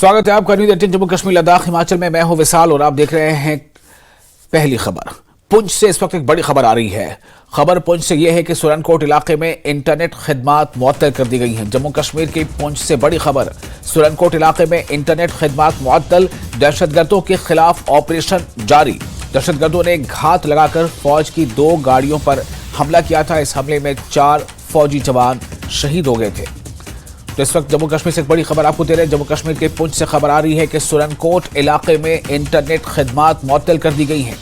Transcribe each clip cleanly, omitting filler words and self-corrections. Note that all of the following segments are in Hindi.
स्वागत है आपका न्यूज 18 जम्मू कश्मीर लद्दाख हिमाचल में। मैं हूं विशाल और आप देख रहे हैं पहली खबर। पुंछ से इस वक्त एक बड़ी खबर आ रही है। खबर पुंछ से यह है कि सुरनकोट इलाके में इंटरनेट खिदमात मुअत्तल कर दी गई हैं। जम्मू कश्मीर के पुंछ से बड़ी खबर। सुरनकोट इलाके में इंटरनेट खिदमात मुअत्तल, दहशतगर्दों के खिलाफ ऑपरेशन जारी। दहशतगर्दों ने घात लगाकर फौज की 2 गाड़ियों पर हमला किया था। इस हमले में 4 फौजी जवान शहीद हो गए थे। तो इस वक्त जम्मू कश्मीर से एक बड़ी खबर आपको दे रहे हैं। जम्मू कश्मीर के पुंछ से खबर आ रही है कि सुरनकोट इलाके में इंटरनेट खिदमात मुअत्तल कर दी गई हैं।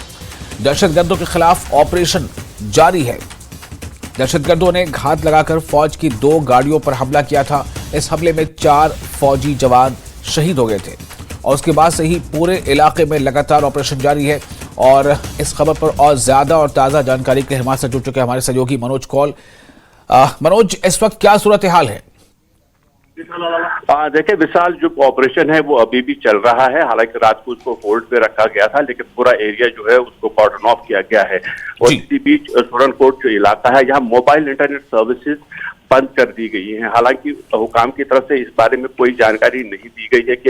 दहशतगर्दों के खिलाफ ऑपरेशन जारी है। दहशतगर्दों ने घात लगाकर फौज की 2 गाड़ियों पर हमला किया था। इस हमले में 4 फौजी जवान शहीद हो गए थे और उसके बाद से ही पूरे इलाके में लगातार ऑपरेशन जारी है। और इस खबर पर और ज्यादा और ताज़ा जानकारी के लिए हमारे साथ जुड़ चुके हैं हमारे सहयोगी मनोज कौल। मनोज, इस वक्त क्या सूरत हाल है? देखिए विशाल, जो ऑपरेशन है वो अभी भी चल रहा है। हालांकि रात को उसको होल्ड पे रखा गया था, लेकिन पूरा एरिया जो है उसको कॉर्डन ऑफ किया गया है। और इसी बीच सुरनकोट जो इलाका है, यहाँ मोबाइल इंटरनेट सर्विसेज बंद कर दी गई हैं। हालांकि हुकाम की तरफ से इस बारे में कोई जानकारी नहीं दी गई है कि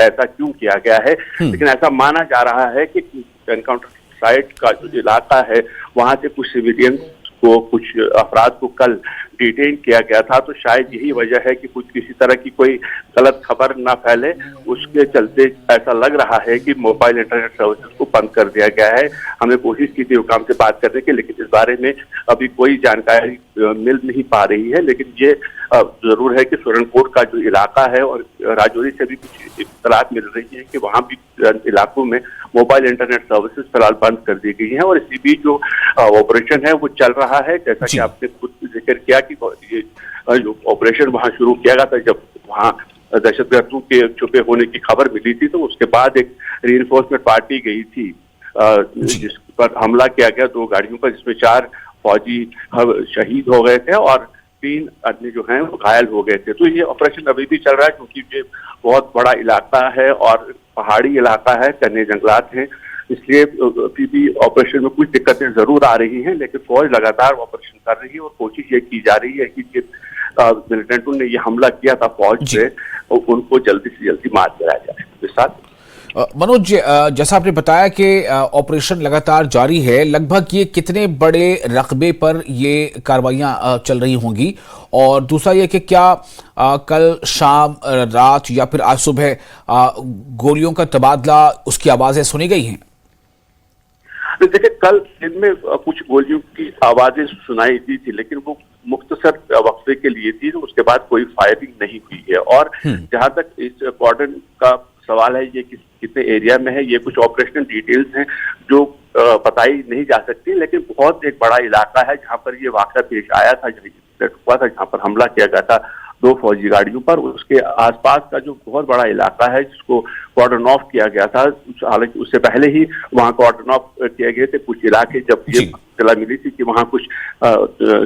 ऐसा क्यों किया गया है, लेकिन ऐसा माना जा रहा है कि एनकाउंटर साइट का जो इलाका है वहां से कुछ सिविलियन को, कुछ अफराद को कल डिटेन किया गया था। तो शायद यही वजह है कि कुछ किसी तरह की कोई गलत खबर ना फैले, उसके चलते ऐसा लग रहा है कि मोबाइल इंटरनेट सर्विसेज को बंद कर दिया गया है। हमने कोशिश की थी हुकाम से बात करने की, लेकिन इस बारे में अभी कोई जानकारी मिल नहीं पा रही है। लेकिन ये जरूर है कि सुरनकोट का जो इलाका है और राजौरी से भी कुछ इत्तलात मिल रही है कि वहाँ भी इलाकों में मोबाइल इंटरनेट सर्विसेज फिलहाल बंद कर दी गई हैं। और इसी बीच जो ऑपरेशन है वो चल रहा है। जैसा कि आपने खुद जिक्र किया कि ये जो ऑपरेशन वहाँ शुरू किया गया था, जब वहाँ दहशतगर्दों के छुपे होने की खबर मिली थी, तो उसके बाद एक रीइंफोर्समेंट पार्टी गई थी जिस पर हमला किया गया 2 गाड़ियों पर, जिसमें 4 फौजी शहीद हो गए थे और 3 अन्य जो हैं वो घायल हो गए थे। तो ये ऑपरेशन अभी भी चल रहा है, क्योंकि ये बहुत बड़ा इलाका है और पहाड़ी इलाका है, घने जंगलात हैं, इसलिए अभी भी ऑपरेशन में कुछ दिक्कतें जरूर आ रही हैं। लेकिन फौज लगातार ऑपरेशन कर रही है और कोशिश ये की जा रही है कि मिलिटेंटों ने ये हमला किया था फौज से, उनको जल्दी से जल्दी मार गिराया जाए। विशाल, मनोज, जैसा आपने बताया कि ऑपरेशन लगातार जारी है, लगभग ये कितने बड़े रकबे पर ये कार्रवाइयां चल रही होंगी? और दूसरा ये कि क्या कल शाम, रात या फिर आज सुबह गोलियों का तबादला, उसकी आवाजें सुनी गई हैं? देखिए, कल दिन में कुछ गोलियों की आवाजें सुनाई दी थी, लेकिन वो मुख्तसर वक्फे के लिए थी, तो उसके बाद कोई फायरिंग नहीं हुई है। और जहां तक इस कॉर्डन का सवाल है, ये कितने एरिया में है, ये कुछ ऑपरेशनल डिटेल्स हैं जो बताई नहीं जा सकती, लेकिन बहुत एक बड़ा इलाका है जहां पर ये वाकया पेश आया था, हुआ था, जहां पर हमला किया गया था 2 फौजी गाड़ियों पर। उसके आसपास का जो बहुत बड़ा इलाका है जिसको कॉर्डन ऑफ किया गया था, हालांकि उससे पहले ही वहां कॉर्डन ऑफ किए गए थे कुछ इलाके, जब ये इत्तला मिली थी कि वहां कुछ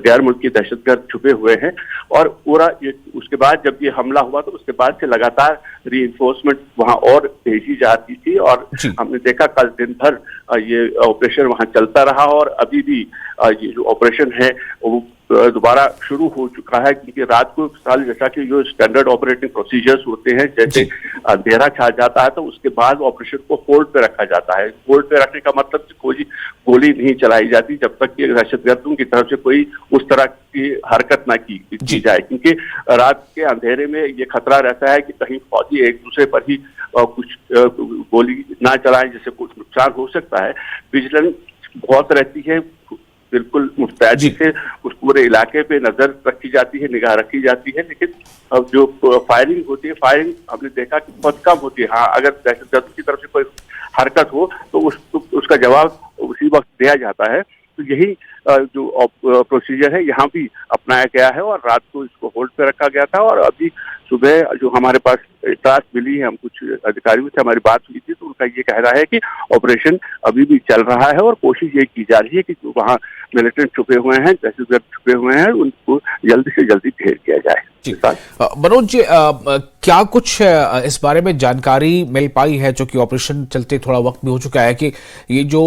गैर मुल्की दहशतगर्द छुपे हुए हैं। और पूरा उसके बाद जब ये हमला हुआ तो उसके बाद से लगातार रीइंफोर्समेंट वहां और भेजी जाती थी और हमने देखा कल दिन भर ये ऑपरेशन वहां चलता रहा। और अभी भी ये जो ऑपरेशन है वो दोबारा शुरू हो चुका है, क्योंकि रात को साल जैसा कि जो स्टैंडर्ड ऑपरेटिंग प्रोसीजर्स होते हैं, जैसे अंधेरा छा जाता है तो उसके बाद ऑपरेशन को होल्ड पे रखा जाता है। होल्ड पे रखने का मतलब कोई गोली नहीं चलाई जाती जब तक कि दहशतगर्दों की तरफ से कोई उस तरह की हरकत ना की जाए, क्योंकि रात के अंधेरे में ये खतरा रहता है कि कहीं फौजी एक दूसरे पर ही कुछ गोली ना चलाएं, जिससे कुछ नुकसान हो सकता है। विजिलेंस बहुत रहती है, बिल्कुल मुस्तैदी से उस पूरे इलाके पे नजर रखी जाती है, निगाह रखी जाती है। लेकिन अब जो फायरिंग होती है, फायरिंग हमने देखा कि बहुत कम होती है। हाँ, अगर दहशतगर्दों की तरफ से कोई हरकत हो तो उसका जवाब उसी वक्त दिया जाता है। तो यही जो प्रोसीजर है यहाँ भी अपनाया गया है और रात को इसको होल्ड पे रखा गया था। और अभी सुबह जो हमारे पास इत्तलात मिली है, हम कुछ अधिकारियों से हमारी बात हुई थी, तो उनका ये कहना है कि ऑपरेशन अभी भी चल रहा है और कोशिश ये की जा रही है कि जो वहाँ मिलिटेंट छुपे हुए हैं, दहशतगर्द छुपे हुए हैं, उनको जल्दी से जल्दी ढेर किया जाए। मनोज जी, क्या कुछ इस बारे में जानकारी मिल पाई है, जो कि ऑपरेशन चलते थोड़ा वक्त भी हो चुका है, कि ये जो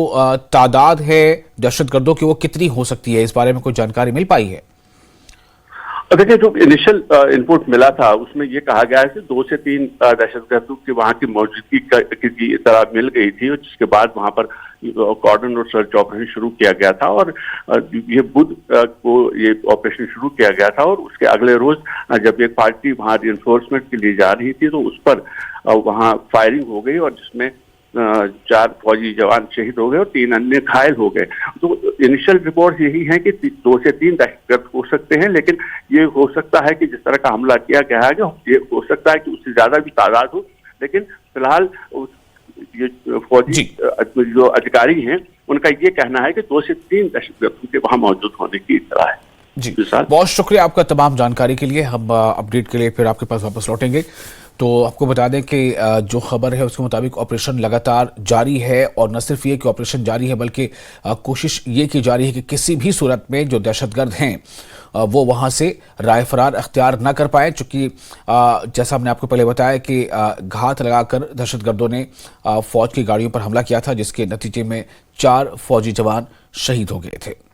तादाद है दहशतगर्दों की वो कितनी हो सकती है? इस बारे में कोई जानकारी मिल पाई है? देखिए, जो इनिशियल इनपुट मिला था उसमें ये कहा गया है कि 2 से 3 दहशतगर्दों की वहां की मौजूदगी की तरह मिल गई थी, और जिसके बाद वहां पर कॉर्डन और सर्च ऑपरेशन शुरू किया गया था। और ये बुध को ये ऑपरेशन शुरू किया गया था, और उसके अगले रोज जब एक पार्टी वहां रिइंफोर्समेंट के लिए जा रही थी तो उस पर वहां फायरिंग हो गई, और जिसमें 4 फौजी जवान शहीद हो गए और 3 अन्य घायल हो गए। तो इनिशियल रिपोर्ट यही है कि 2 से 3 दहशतगर्द हो सकते हैं, लेकिन ये हो सकता है कि जिस तरह का हमला किया गया है ये हो सकता है कि उससे ज्यादा भी तादाद हो। लेकिन फिलहाल ये फौजी जो अधिकारी हैं उनका ये कहना है कि 2 से 3 दहशतगर्दों के वहां मौजूद होने की इत्तला है। जी, बहुत शुक्रिया आपका तमाम जानकारी के लिए। हम अपडेट के लिए फिर आपके पास वापस लौटेंगे। तो आपको बता दें कि जो खबर है उसके मुताबिक ऑपरेशन लगातार जारी है, और न सिर्फ ये कि ऑपरेशन जारी है बल्कि कोशिश ये की जा रही है कि किसी भी सूरत में जो दहशतगर्द हैं वो वहाँ से राय फरार अख्तियार न कर पाए, चूँकि जैसा हमने आपको पहले बताया कि घात लगाकर दहशतगर्दों ने फौज की गाड़ियों पर हमला किया था, जिसके नतीजे में 4 फौजी जवान शहीद हो गए थे।